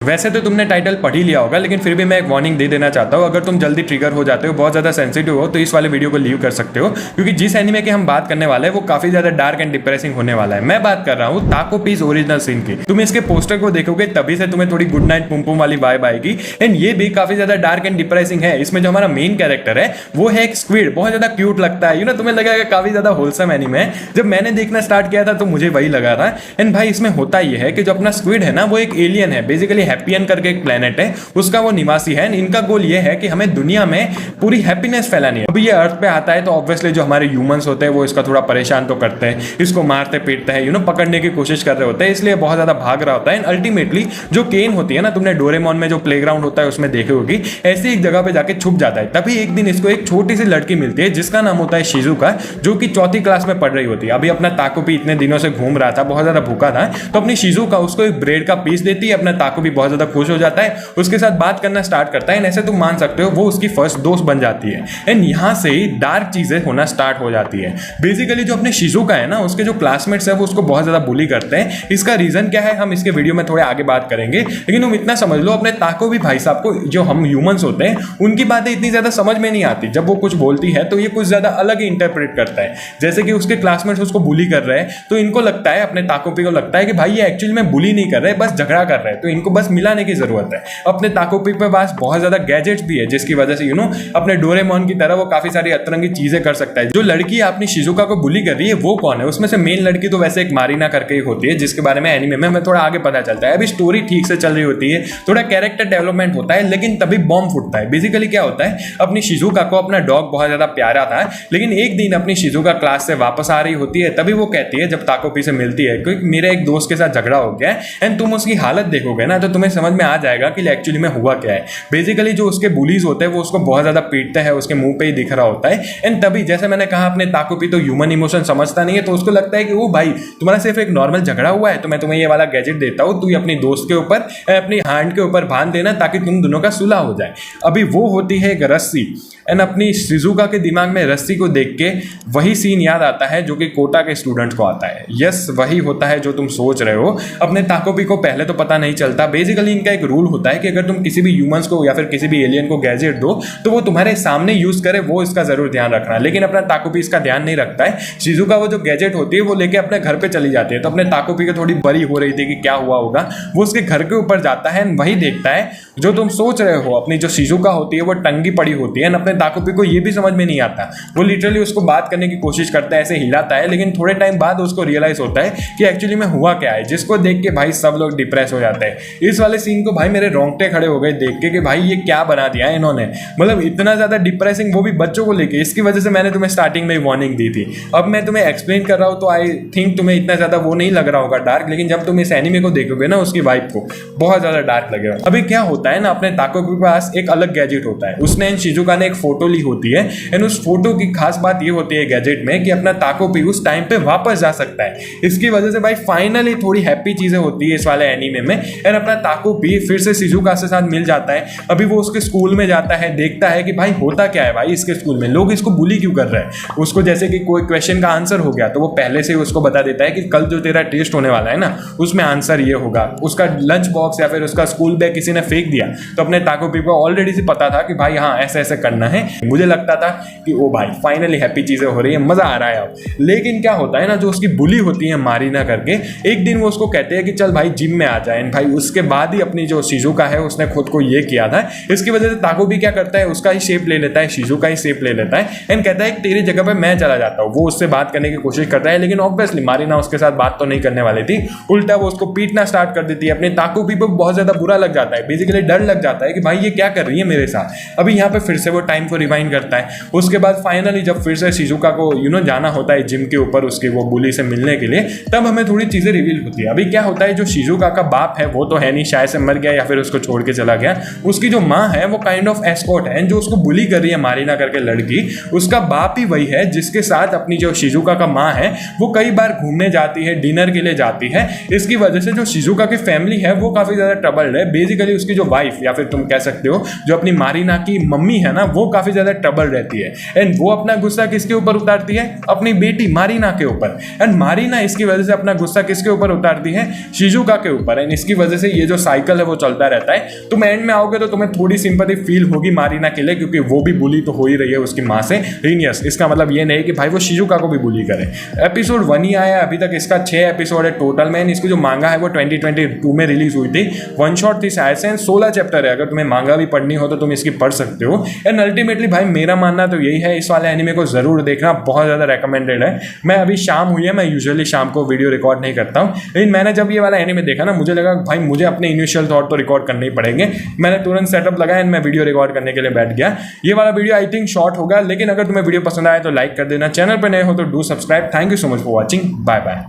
वैसे तो तुमने टाइटल पढ़ ही लिया होगा, लेकिन फिर भी मैं एक वार्निंग दे देना चाहता हूँ। अगर तुम जल्दी ट्रिगर हो जाते हो, बहुत ज़्यादा सेंसिटिव हो, तो इस वाले वीडियो को लीव कर सकते हो, क्योंकि जिस एनीमे की हम बात करने वाले हैं वो काफ़ी ज़्यादा डार्क एंड डिप्रेसिंग होने वाला है। मैं बात कर रहा हूँ ताको पीस ओरिजिनल सीन की। तुम इसके पोस्टर को देखोगे तभी से तुम्हें थोड़ी गुड नाइट पुम पुम वाली वाइब आएगी। एंड ये भी काफ़ी ज़्यादा डार्क एंड डिप्रेसिंग है। इसमें जो हमारा मेन कैरेक्टर है वो है एक स्क्विड, बहुत ज़्यादा क्यूट लगता है। तुम्हें लगेगा काफ़ी ज़्यादा होलसम एनीमे है। जब मैंने देखना स्टार्ट किया था तो मुझे वही लगा था। एंड भाई इसमें होता ये है कि जो अपना स्क्विड है ना, वो एक एलियन है, बेसिकली हैप्पियन करके एक प्लेनेट है, उसका वो निवासी है। इनका गोल ये है कि हमें दुनिया में पूरी हैप्पीनेस फैलानी है। अभी ये अर्थ पे आता है तो ऑब्वियसली जो हमारे ह्यूमंस होते हैं वो इसका थोड़ा परेशान तो करते हैं, इसको मारते पीटते हैं, पकड़ने की कोशिश कर रहे होते हैं, इसलिए बहुत ज्यादा भाग रहा होता है। अल्टीमेटली जो केन होती है ना, तुमने डोरेमोन में जो प्लेग्राउंड होता है उसमें देखी होगी, ऐसी एक जगह पे जाके छुप जाता है। तभी एक दिन इसको एक छोटी सी लड़की मिलती है जिसका नाम होता है शिजुका, जो कि 4th क्लास में पढ़ रही होती है। अभी अपना ताकोपी इतने दिनों से घूम रहा था, बहुत ज्यादा भूखा था, तो अपनी शिजुका उसको एक ब्रेड का पीस देती है। अपना ताकोपी बहुत ज्यादा खुश हो जाता है, उसके साथ बात करना स्टार्ट करता है। ऐसे तुम मान सकते हो वो उसकी फर्स्ट दोस्त बन जाती है। एंड यहां से ही डार्क चीजें होना स्टार्ट हो जाती है। बेसिकली जो अपने शिजुका है ना, उसके जो क्लासमेट्स है वो उसको बहुत ज्यादा बुली करते हैं। इसका रीजन क्या है हम इसके वीडियो में थोड़े आगे बात करेंगे, लेकिन तुम इतना समझ लो, अपने ताकोपी भाई साहब को, जो हम ह्यूमंस होते हैं, उनकी बातें इतनी ज्यादा समझ में नहीं आती। जब वो कुछ बोलती है तो ये कुछ ज्यादा अलग ही इंटरप्रेट करता है। जैसे कि उसके क्लासमेट्स उसको बुली कर रहे हैं, तो इनको लगता है, अपने ताकोपी को लगता है कि भाई ये एक्चुअली में बुली नहीं कर रहे, बस झगड़ा कर रहे हैं, तो इनको बस मिलाने की जरूरत है। अपने ताकोपी पे पास बहुत ज्यादा गैजेट्स भी है, जिसकी वजह से अपने डोरेमोन की तरह वो काफी सारी अतरंगी चीजें कर सकता है। जो लड़की अपनी शिजुका को बुली कर रही है वो कौन है? उसमें से मेन लड़की तो वैसे एक मारीना करके ही होती है, जिसके बारे में एनीमे में हमें थोड़ा आगे पता चलता है। अभी स्टोरी ठीक से चल रही होती है, थोड़ा कैरेक्टर डेवलपमेंट होता है, लेकिन तभी बॉम्ब फूटता है। बेसिकली क्या होता है, अपनी शिजुका को अपना डॉग बहुत ज्यादा प्यारा था, लेकिन एक दिन अपनी शिजुका क्लास से वापस आ रही होती है, तभी वो कहती है, जब ताकोपी से मिलती है, क्योंकि मेरे एक दोस्त के साथ झगड़ा हो गया है। एंड तुम उसकी हालत देखोगे ना तो तुम्हें समझ में आ जाएगा कि एक्चुअली में हुआ क्या है। बेसिकली जो उसके बुलीज होते हैं वो उसको बहुत ज्यादा पीटते हैं, उसके मुंह पे ही दिख रहा होता है। एंड तभी जैसे मैंने कहा, अपने ताकोपी तो ह्यूमन इमोशन समझता नहीं है, तो उसको लगता है कि वो भाई तुम्हारा सिर्फ एक नॉर्मल झगड़ा हुआ है, तो मैं तुम्हें ये वाला गैजेट देता हूँ, तू अपनी दोस्त के ऊपर, अपनी हैंड के ऊपर बांध देना, ताकि तुम दोनों का सुलह हो जाए। अभी वो होती है एक रस्सी। एंड अपनी शिजुका के दिमाग में रस्सी को देख के वही सीन याद आता है जो कि कोटा के स्टूडेंट्स को आता है। यस, वही होता है जो तुम सोच रहे हो। अपने ताकोपी को पहले तो पता नहीं चलता। बेसिकली इनका एक रूल होता है कि अगर तुम किसी भी ह्यूमंस को या फिर किसी भी एलियन को गैजेट दो तो वो तुम्हारे सामने यूज करे, वो इसका जरूर ध्यान रखना। लेकिन अपना ताकोपी इसका ध्यान नहीं रखता है। शिजुका वो जो गैजेट होती है वो लेके अपने घर पे चली जाती है, तो अपने ताकोपी को थोड़ी बड़ी हो रही थी कि क्या हुआ होगा। वो उसके घर के ऊपर जाता है, वही देखता है जो तुम सोच रहे हो। अपनी जो शिजुका होती है वो टंगी पड़ी होती है। अपने ताकोपी को ये भी समझ में नहीं आता। वो लिटरली उसको बात करने की कोशिश करता है, ऐसे हिलाता है, लेकिन थोड़े टाइम बाद उसको रियलाइज होता है कि एक्चुअली में हुआ क्या है, जिसको देख के भाई सब लोग डिप्रेस हो जाते हैं। इस वाले सीन को भाई मेरे रोंगटे खड़े हो गए देख के कि भाई ये क्या बना दिया है इन्होंने। मतलब इतना ज्यादा डिप्रेसिंग, वो भी बच्चों को लेके। इसकी वजह से मैंने तुम्हें स्टार्टिंग में वार्निंग दी थी। अब मैं तुम्हें एक्सप्लेन कर रहा हूँ तो आई थिंक तुम्हें इतना ज्यादा वो नहीं लग रहा होगा डार्क, लेकिन जब तुम इस एनीमे को देखोगे ना, उसकी वाइब को बहुत ज्यादा डार्क लगेगा। अभी क्या होता है ना, अपने ताको के पास एक अलग गैजेट होता है। उसने इन शिजुका ने एक फोटो ली होती है। एंड उस फोटो की खास बात ये होती है गैजेट में कि अपना ताकोपी उस टाइम पे वापस जा सकता है। इसकी वजह से भाई फाइनली थोड़ी हैप्पी चीजें होती है इस वाले एनीमे में। एंड अपना ताकोपी फिर से शिजुका से साथ मिल जाता है। अभी वो उसके स्कूल में जाता है, देखता है कि भाई होता क्या है भाई इसके स्कूल में, लोग इसको बुली क्यों कर रहे हैं। उसको जैसे कि कोई क्वेश्चन का आंसर हो गया तो वो पहले से ही उसको बता देता है कि कल जो तेरा टेस्ट होने वाला है ना, उसमें आंसर ये होगा। उसका लंच बॉक्स या फिर उसका स्कूल बैग किसी ने फेंक दिया तो अपने ताकोपी को ऑलरेडी से पता था कि भाई हाँ ऐसे ऐसे करना है। मुझे लगता था कि ओ भाई फाइनली हैप्पी चीजें हो रही है, मजा आ रहा है अब। लेकिन क्या होता है ना, जो उसकी बुली होती है मारीना करके, एक दिन वो उसको कहते हैं कि चल भाई जिम में आ जाए। भाई उसके बाद ही अपनी जो शिजुका है उसने खुद को ये किया था। इसकी वजह से ताकोपी क्या करता है, उसका ही शेप ले लेता है, शिजुका ही शेप ले लेता है। एंड कहता है कि तेरी जगह पे मैं चला जाता हूँ। वो उससे बात करने की कोशिश करता है, लेकिन ऑब्वियसली मारीना उसके साथ बात तो नहीं करने वाली थी। उल्टा वो उसको पीटना स्टार्ट कर देती है। अपने ताकोपी को बहुत ज्यादा बुरा लग जाता है, बेसिकली डर लग जाता है कि भाई ये क्या कर रही है मेरे साथ। अभी यहाँ पे फिर से वो टाइम को रिवाइंड करता है। उसके बाद फाइनली जब फिर से शिजुका को जाना होता है जिम के ऊपर उसकी वो बुली से मिलने के लिए, तब हमें थोड़ी चीजें रिवील होती है। अभी क्या होता है, जो शिजुका का बाप है वो तो है नहीं, शायद से मर गया या फिर उसको छोड़ के चला गया। उसकी जो माँ है वो काइंड ऑफ एस्कॉर्ट है। जो उसको बुली कर रही है मारीना करके लड़की, उसका बाप ही वही है जिसके साथ अपनी जो शिजुका का माँ है वो कई बार घूमने जाती है, डिनर के लिए जाती है। इसकी वजह से जो शिजुका की फैमिली है वो काफी ज्यादा ट्रबल्ड है। बेसिकली उसकी जो वाइफ या फिर तुम कह सकते हो जो अपनी मारीना की मम्मी है ना, वो काफी ज्यादा ट्रबल्ड रहती है। एंड वो अपना गुस्सा किसके ऊपर उतारती है, अपनी बेटी मारीना के ऊपर। एंड मारीना इसकी वजह से अपना गुस्सा किसके ऊपर उतारती है, शिजुका के ऊपर। एंड इसकी वजह से ये जो साइकिल है वो चलता रहता है। तुम एंड में आओगे तो तुम्हें थोड़ी सिंपैथी फील होगी मारीना के लिए, क्योंकि वो भी बुली तो हो ही रही है उसकी माँ से। रीनियस, इसका मतलब ये नहीं कि भाई वो शिजुका को भी बुली करे। एपिसोड 1 ही आया अभी तक, इसका 6 एपिसोड है टोटल में। इसकी जो मांगा है वो 2022 में रिलीज हुई थी, वन शॉट थी शायद से, 16 चैप्टर है। अगर तुम्हें मांगा भी पढ़नी हो तो तुम इसकी पढ़ सकते हो। एंड अल्टीमेटली भाई मेरा मानना तो यही है, इस वाले एनिमे को जरूर देखना, बहुत ज़्यादा रिकमेंडेड है। मैं अभी शाम हुई है, मैं यूजुअली शाम को वीडियो रिकॉर्ड नहीं करता हूँ, लेकिन मैंने जब ये वाला एनिमे देखा ना, मुझे लगा भाई मुझे अपने इनिशियल थॉट तो रिकॉर्ड करने ही पड़ेंगे। मैंने तुरंत सेटअप लगाया एंड मैं वीडियो रिकॉर्ड करने के लिए बैठ गया। ये वाला वीडियो आई थिंक शॉर्ट होगा, लेकिन अगर तुम्हें वीडियो पसंद आए तो लाइक कर देना, चैनल पर नए हो तो do subscribe. Thank you so much for watching, bye bye.